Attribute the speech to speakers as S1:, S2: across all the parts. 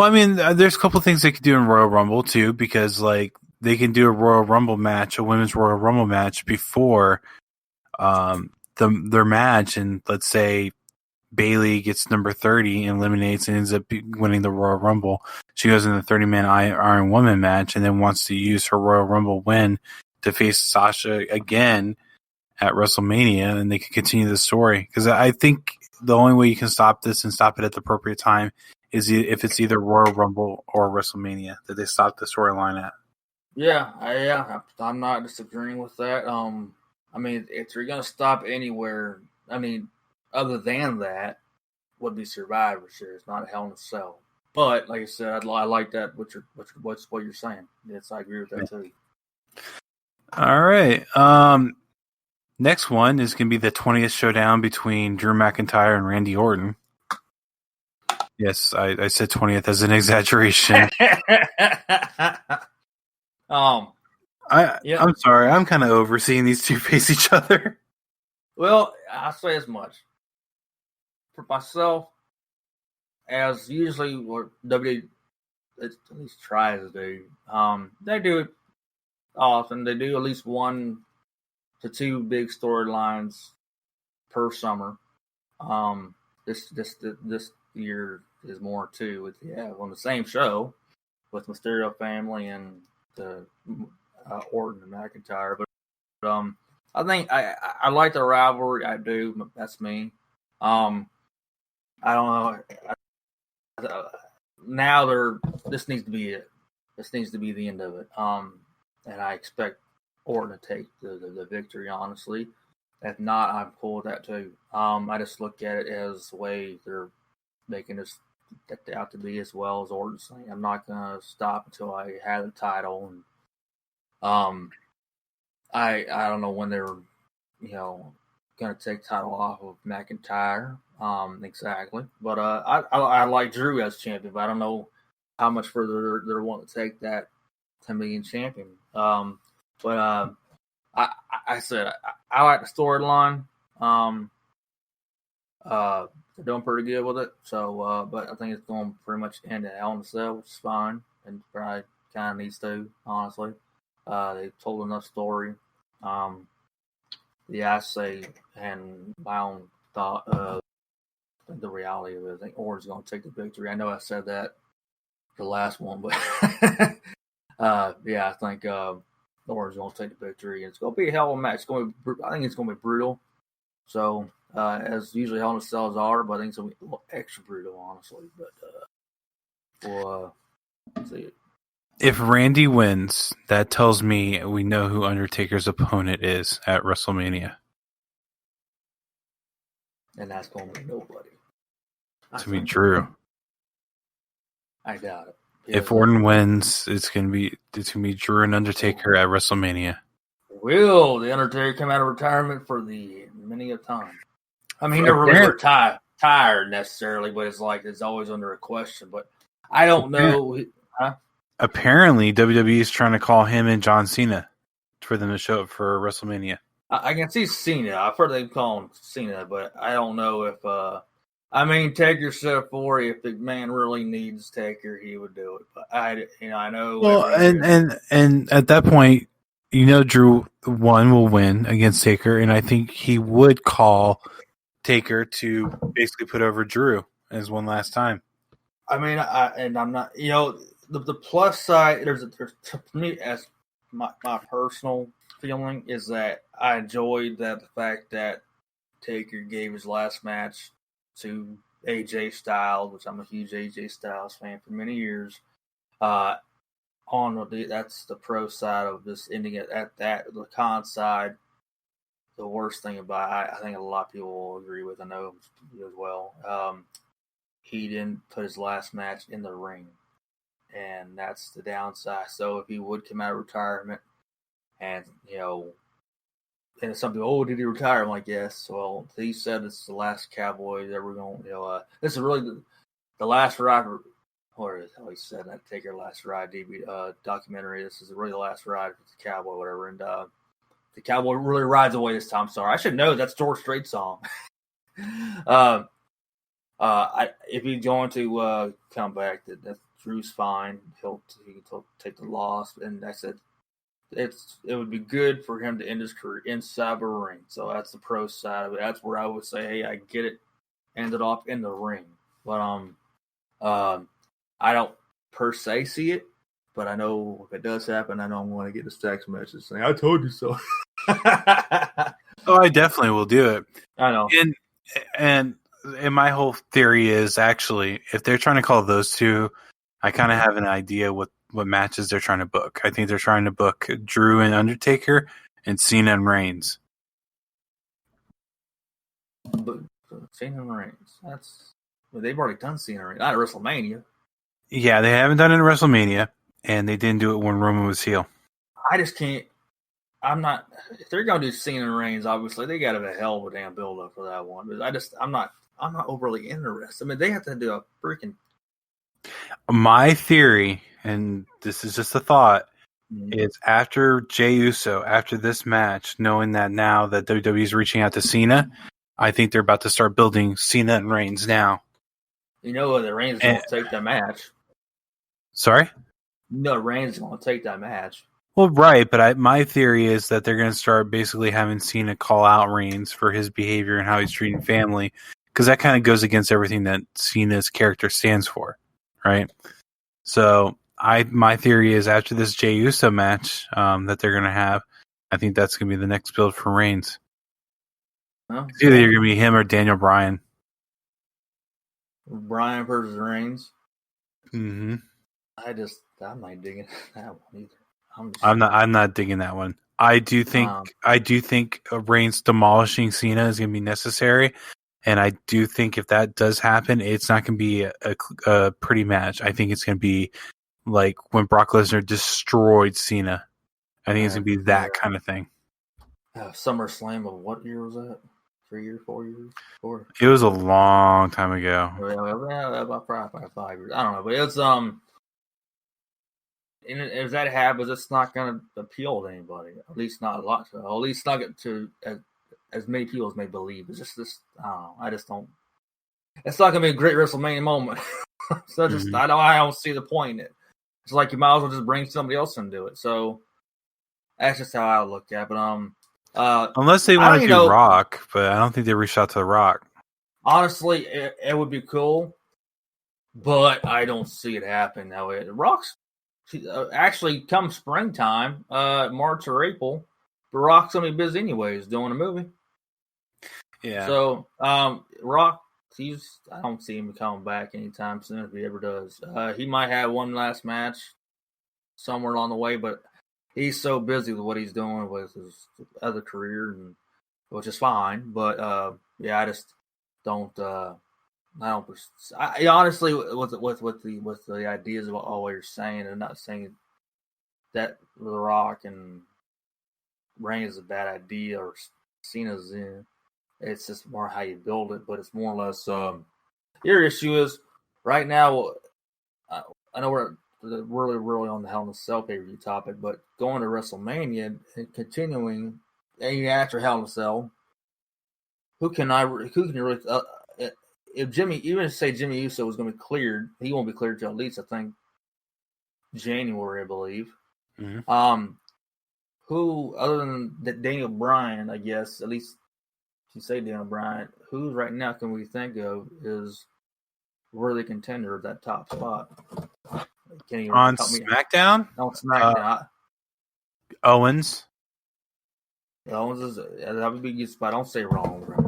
S1: Well, I mean, there's a couple things they could do in Royal Rumble too, because like they can do a Royal Rumble match, a women's Royal Rumble match before their match, and let's say Bayley gets number 30 and eliminates and ends up winning the Royal Rumble. She goes in the 30-man Iron Woman match and then wants to use her Royal Rumble win to face Sasha again at WrestleMania, and they can continue the story. Because I think the only way you can stop this and stop it at the appropriate time is if it's either Royal Rumble or WrestleMania that they stop the storyline at.
S2: Yeah, I'm not disagreeing with that. I mean, if you're going to stop anywhere, I mean, other than that, would be Survivor Series, not Hell in a Cell. But like I said, I like that. What you're saying? Yes, I agree with that too.
S1: All right. Next one is going to be the 20th showdown between Drew McIntyre and Randy Orton. Yes, I said 20th as an exaggeration. I'm sorry. I'm kind of over seeing these two face each other.
S2: Well, I'll say as much. For myself, as usually what WWE at least tries to do, they do it often. They do at least 1 to 2 big storylines per summer. This year is more too. On the same show with Mysterio family and the Orton and McIntyre. But I think I like the rivalry. I do. That's me. I don't know. Now this needs to be it. This needs to be the end of it. And I expect Orton to take the victory, honestly. If not, I'm cool with that too. I just look at it as the way they're making this out to be, as well as Orton saying, I'm not going to stop until I have the title. And I don't know when they're, going to take title off of McIntyre. Exactly. But I like Drew as champion, but I don't know how much further they're wanting to take that to being champion. But I said I like the storyline. They're doing pretty good with it. So, but I think it's going pretty much end at Hell in a Cell, which is fine, and probably kind of needs to, honestly. They told enough story. I say, and my own thought, the reality of it, I think Orton's going to take the victory. I know I said that the last one, but I think Orton's going to take the victory. And it's going to be a hell of a match. I think it's going to be brutal. So, as usually Hell in a Cells are, but I think it's going to be a little extra brutal, honestly. But we'll see it.
S1: If Randy wins, that tells me we know who Undertaker's opponent is at WrestleMania.
S2: And that's going to be nobody.
S1: To be Drew.
S2: I doubt it.
S1: If Orton wins, it's gonna be Drew and Undertaker at WrestleMania.
S2: Will the Undertaker come out of retirement for the many a time? I mean, he never really retired necessarily, but it's always under a question. But I don't know. Huh?
S1: Apparently, WWE is trying to call him and John Cena for them to show up for WrestleMania.
S2: I can see Cena. I've heard them call him Cena, but I don't know if. Taker said for if the man really needs Taker, he would do it. But I know.
S1: Well, and at that point, Drew will win against Taker, and I think he would call Taker to basically put over Drew as one last time.
S2: I mean, I'm not. The plus side. There's to me, as my personal feeling is that I enjoyed the fact that Taker gave his last match to AJ Styles, which I'm a huge AJ Styles fan for many years. That's the pro side of this ending it at that. The con side, the worst thing about it, I think a lot of people will agree with. I know you as well. He didn't put his last match in the ring, and that's the downside. So if he would come out of retirement, and and some people, did he retire? I'm like, yes. Well, he said this is the last Cowboy that we're going. This is really the last ride. Or how he said that Taker last ride documentary. This is really the last ride with the Cowboy, whatever. And the Cowboy really rides away this time. Sorry, I should know that's George Strait's song. If he's going to come back, that Drew's fine. He can take the loss, and that's it. It would be good for him to end his career inside the ring. So that's the pro side of it. That's where I would say, hey, I get it. End it off in the ring. But I don't per se see it. But I know if it does happen, I know I'm going to get a text message saying, "I told you so."
S1: Oh, I definitely will do it.
S2: I know.
S1: And my whole theory is actually, if they're trying to call those two, I kind of have an idea what matches they're trying to book. I think they're trying to book Drew and Undertaker and Cena and Reigns.
S2: But Cena and Reigns, they've already done Cena and Reigns. Not at WrestleMania.
S1: Yeah, they haven't done it in WrestleMania, and they didn't do it when Roman was heel.
S2: I just can't. I'm not. If they're going to do Cena and Reigns, obviously they got to have a hell of a damn build up for that one. But I'm not overly interested. I mean, they have to do a freaking.
S1: My theory, and this is just a thought, is after Jey Uso, after this match, knowing that now that WWE is reaching out to Cena, I think they're about to start building Cena and Reigns now.
S2: You know that Reigns is going to take that match.
S1: Sorry?
S2: You know Reigns is going to take that match.
S1: Well, right, but my theory is that they're going to start basically having Cena call out Reigns for his behavior and how he's treating family, because that kind of goes against everything that Cena's character stands for, right? So my theory is after this Jey Uso match that they're going to have, I think that's going to be the next build for Reigns.
S2: Well,
S1: it's either going to be him or Daniel Bryan.
S2: Bryan versus Reigns.
S1: Mm-hmm.
S2: I'm not digging that one either.
S1: I'm not digging that one. I do think Reigns demolishing Cena is going to be necessary, and I do think if that does happen, it's not going to be a pretty match. I think it's going to be like when Brock Lesnar destroyed Cena. I think it's going to be that kind of thing.
S2: SummerSlam of what year was that? 3 years, 4 years, 4.
S1: It was a long time ago.
S2: Yeah, about 5 years. I don't know, but it's and if that happens, it's not going to appeal to anybody. At least not a lot. At least not to as many people as may believe. It's just this. I don't know. I just don't. It's not going to be a great WrestleMania moment. So I don't see the point in it. It's like you might as well just bring somebody else and do it. So that's just how I look at it. But
S1: unless they want to do Rock, but I don't think they reached out to The Rock.
S2: Honestly, it would be cool, but I don't see it happen that way. The Rock's actually come springtime, March or April, The Rock's gonna be busy anyways doing a movie.
S1: Yeah.
S2: So Rock, I don't see him coming back anytime soon if he ever does. He might have one last match somewhere along the way, but he's so busy with what he's doing with his other career, and which is fine. But I just don't. I honestly, with the ideas of all you're saying, and not saying that The Rock and Reigns is a bad idea or Cena's in. It's just more how you build it, but it's more or less. Your issue is right now. I know we're really, really on the Hell in a Cell pay-per-view topic, but going to WrestleMania and continuing after Hell in a Cell, who can you really? If Jimmy Uso was going to be cleared, he won't be cleared till at least I think January, I believe.
S1: Mm-hmm.
S2: Who other than Daniel Bryan, I guess, at least if you say Daniel Bryan, who right now can we think of is worthy contender at that top spot?
S1: On SmackDown?
S2: On SmackDown.
S1: Owens.
S2: Owens that would be a good spot. Don't say wrong, right?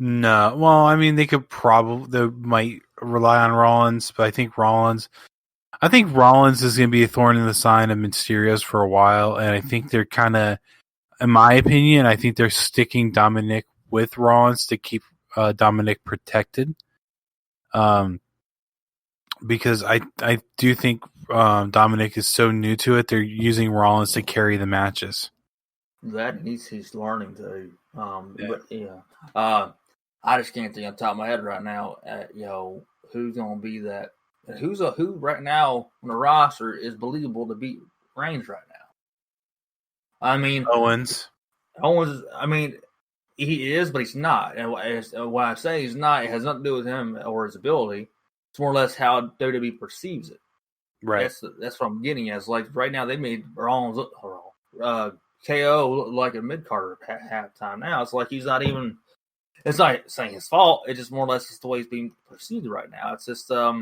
S1: No, well, I mean, they might rely on Rollins, but I think Rollins is going to be a thorn in the side of Mysterio's for a while, and I think they're kind of, in my opinion, I think they're sticking Dominic with Rollins to keep Dominic protected, because I do think Dominic is so new to it, they're using Rollins to carry the matches.
S2: That he's learning to, but yeah. I just can't think on top of my head right now. Who's going to be that? Who right now on the roster is believable to beat Reigns right now? I mean,
S1: Owens.
S2: I mean, he is, but he's not. And when I say he's not, it has nothing to do with him or his ability. It's more or less how WWE perceives it.
S1: Right.
S2: That's what I'm getting at. It's like right now they made Rollins look KO look like a mid Carter halftime. Now it's like he's not even. It's not saying his fault. It's just more or less just the way he's being perceived right now. It's just I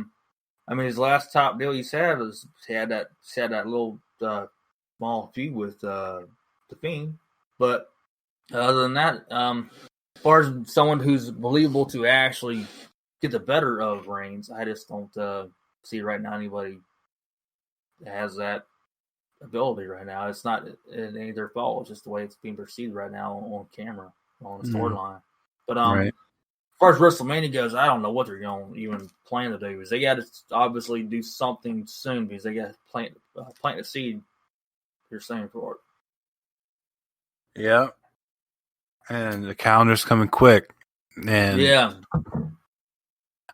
S2: mean, his last top deal he's had was he had that little small feud with the Fiend, but other than that, as far as someone who's believable to actually get the better of Reigns, I just don't see right now anybody that has that ability right now. It's not it ain't their fault. It's just the way it's being perceived right now on camera, on the storyline. But
S1: Right.
S2: as far as WrestleMania goes, I don't know what they're going to even plan to do. Because they got to obviously do something soon because they got to plant a seed. You're saying for it.
S1: Yeah. And the calendar's coming quick. And
S2: yeah.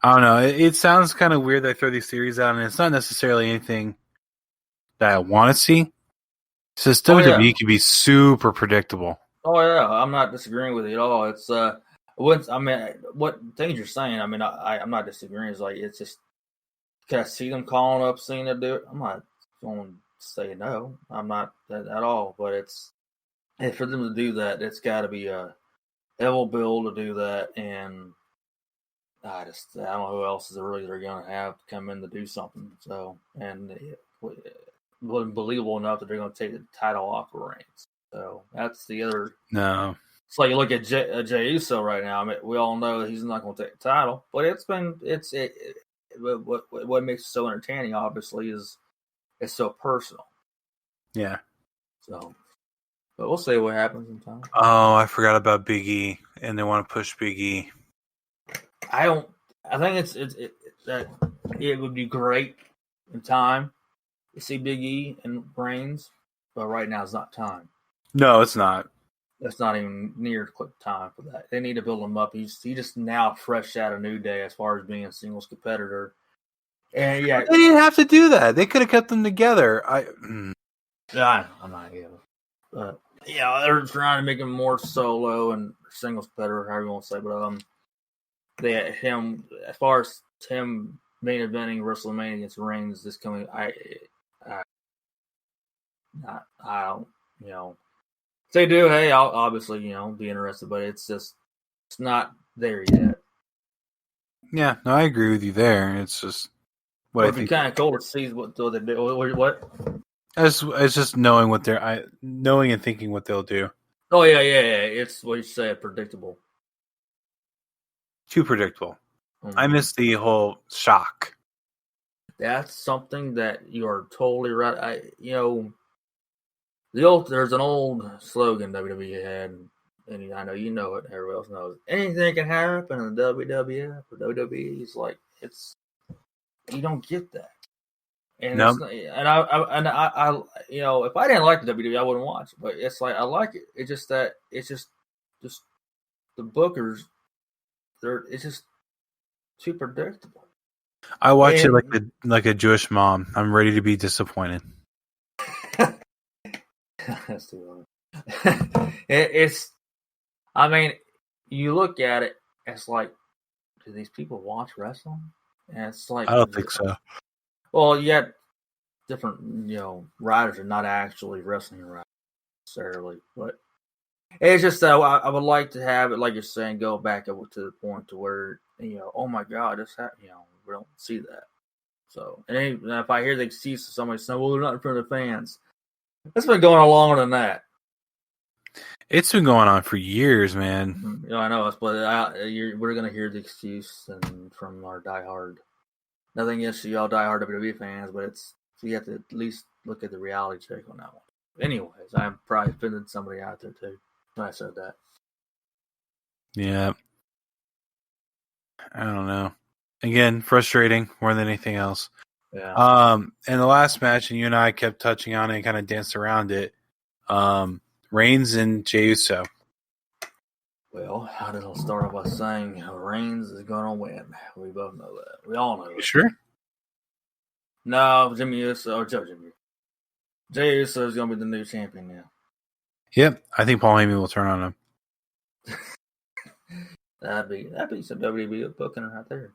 S1: I don't know. It sounds kind of weird they throw these series out, and it's not necessarily anything that I want to see. It's just WWE can be super predictable.
S2: Oh yeah, I'm not disagreeing with you at all. It's what things you're saying. I mean, I'm not disagreeing. It's like it's just can I see them calling up, seeing them do it? I'm not going to say no. I'm not at all. But for them to do that, it's got to be a level bill to do that, and I don't know who else is really they're going to have to come in to do something. So and it wasn't believable enough that they're going to take the title off of Reigns. So that's the other.
S1: No.
S2: It's like you look at Jey Uso right now. I mean, we all know he's not going to take the title, but what makes it so entertaining, obviously, is it's so personal.
S1: Yeah.
S2: So, but we'll see what happens in time.
S1: Oh, I forgot about Big E, and they want to push Big E.
S2: I think that it would be great in time to see Big E and Reigns, but right now it's not time.
S1: No, it's not.
S2: That's not even near quick time for that. They need to build him up. He's just now fresh out of New Day as far as being a singles competitor. And yeah,
S1: they didn't have to do that. They could have kept them together.
S2: I'm not even. But yeah, they're trying to make him more solo and singles competitor, however you want to say. But him as far as him main eventing WrestleMania against Reigns this coming, I don't, if they do, hey, I'll obviously, be interested, but it's not there yet.
S1: Yeah, no, I agree with you there. It's just
S2: what it'd be kind of cool to see what they do. What?
S1: It's just knowing what knowing and thinking what they'll do.
S2: Oh yeah. It's what you say, predictable.
S1: Too predictable. Mm-hmm. I miss the whole shock.
S2: That's something that you are totally right. There's an old slogan WWE had, and I know you know it. Everybody else knows it. Anything can happen in the WWF or WWE. It's like you don't get that. And
S1: nope.
S2: I if I didn't like the WWE, I wouldn't watch it. But it's like I like it. It's just the bookers. It's just too predictable.
S1: I watch it like a Jewish mom. I'm ready to be disappointed.
S2: That's too long. I mean, you look at it, it's like, do these people watch wrestling? And it's like,
S1: I don't think so.
S2: Well, you got different, writers are not actually wrestling writers necessarily, but it's just that I would like to have it, like you're saying, go back to the point to where, oh my God, we don't see that. So, and if I hear the excuse of somebody saying, well, they're not in front of the fans, it's been going on longer than that.
S1: It's been going on for years, man.
S2: I know, but we're going to hear the excuse from our diehard. Nothing against y'all diehard WWE fans, but you have to at least look at the reality check on that one. Anyways, I'm probably offended somebody out there too when I said that.
S1: Yeah. I don't know. Again, frustrating more than anything else.
S2: Yeah.
S1: And the last match, and you and I kept touching on it and kind of danced around it. Reigns and Jey Uso.
S2: Well, I didn't start off by saying Reigns is going to win. We both know that. We all know that.
S1: You sure?
S2: No, Jey Uso is going to be the new champion now.
S1: Yep, I think Paul Heyman will turn on him.
S2: That'd be some WWE booking right there.